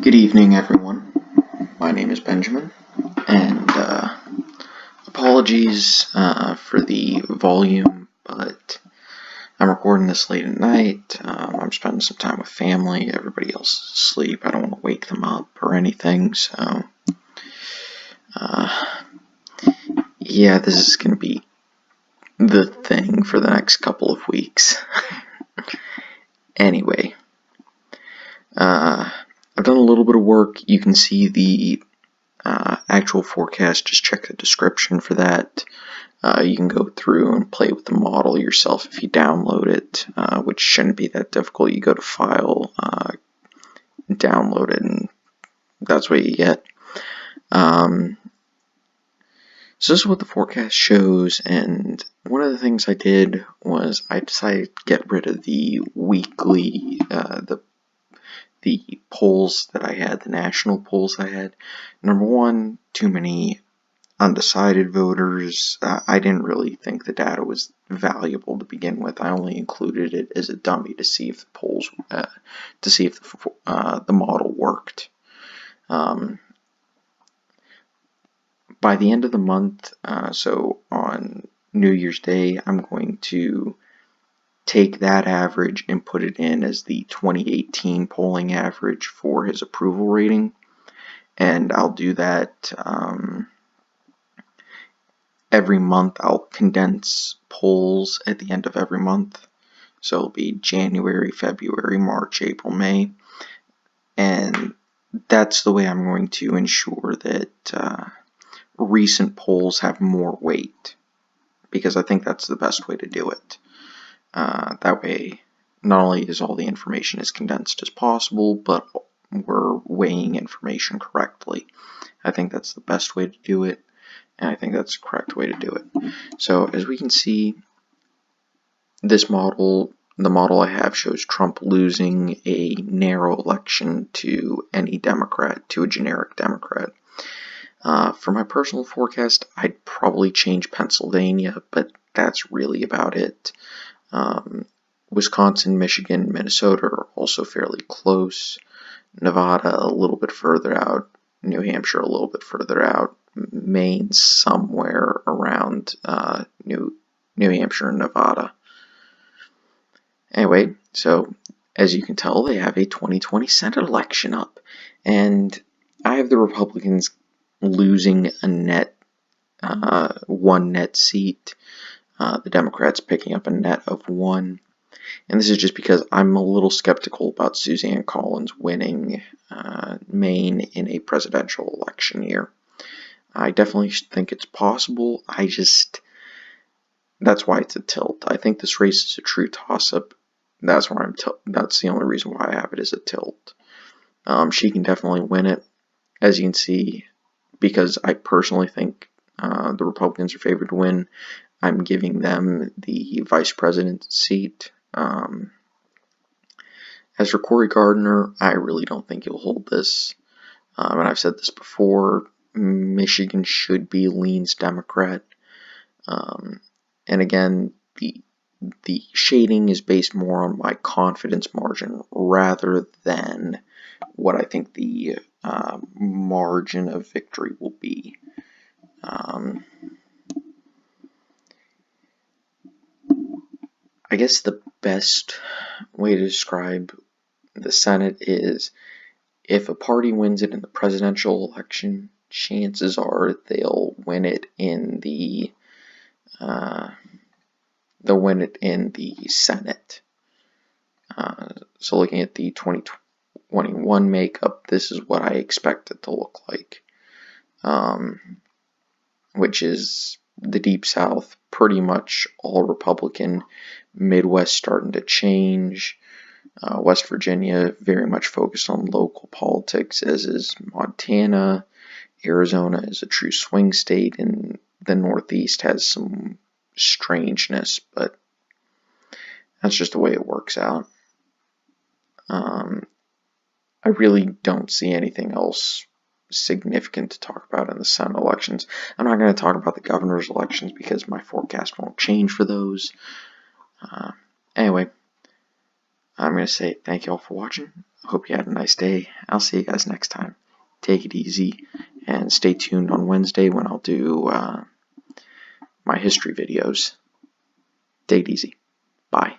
Good evening, everyone. My name is Benjamin, and apologies for the volume, but I'm recording this late at night. I'm spending some time with family. Everybody else is asleep. I don't want to wake them up or anything, so yeah, this is going to be the thing for the next couple of weeks. Anyway, I've done a little bit of work. You can see the actual forecast. Just check the description for that. You can go through and play with the model yourself if you download it, which shouldn't be that difficult. You go to File, download it, and that's what you get. So this is what the forecast shows, and one of the things I did was I decided to get rid of the weekly, the polls that I had, the national polls I had. Number one, too many undecided voters. I didn't really think the data was valuable to begin with. I only included it as a dummy to see if the polls, to see if the model worked. By the end of the month, so on New Year's Day, I'm going to take that average and put it in as the 2018 polling average for his approval rating, and I'll do that every month. I'll condense polls at the end of every month, so it'll be January, February, March, April, May, and that's the way I'm going to ensure that recent polls have more weight, because I think that's the best way to do it. That way, not only is all the information as condensed as possible, but we're weighing information correctly. I think that's the best way to do it, and I think that's the correct way to do it. So as we can see, this model, the model I have, shows Trump losing a narrow election to any Democrat, to a generic Democrat. For my personal forecast, I'd probably change Pennsylvania, but that's really about it. Wisconsin, Michigan, Minnesota are also fairly close. Nevada a little bit further out. New Hampshire a little bit further out. Maine somewhere around New Hampshire and Nevada. Anyway, so as you can tell, they have a 2020 Senate election up, and I have the Republicans losing a net one net seat, the Democrats picking up a net of one, and this is just because I'm a little skeptical about Suzanne Collins winning Maine in a presidential election year. I definitely think it's possible. That's why it's a tilt. I think this race is a true toss-up. That's why that's the only reason why I have it as a tilt. She can definitely win it, as you can see. Because I personally think the Republicans are favored to win, I'm giving them the vice president seat. As for Cory Gardner, I really don't think he'll hold this. And I've said this before, Michigan should be leans Democrat. And again, the shading is based more on my confidence margin rather than what I think the margin of victory will be. I guess the best way to describe the Senate is, if a party wins it in the presidential election, chances are they'll win it in the Senate. So looking at the 2021 makeup, this is what I expect it to look like, which is the Deep South, pretty much all Republican, Midwest starting to change, West Virginia very much focused on local politics, as is Montana. Arizona is a true swing state, and the Northeast has some strangeness, but that's just the way it works out. I really don't see anything else significant to talk about in the Senate elections. I'm not going to talk about the governor's elections because my forecast won't change for those. Anyway, I'm going to say thank you all for watching. Hope you had a nice day. I'll see you guys next time. Take it easy, and stay tuned on Wednesday when I'll do my history videos. Take it easy. Bye.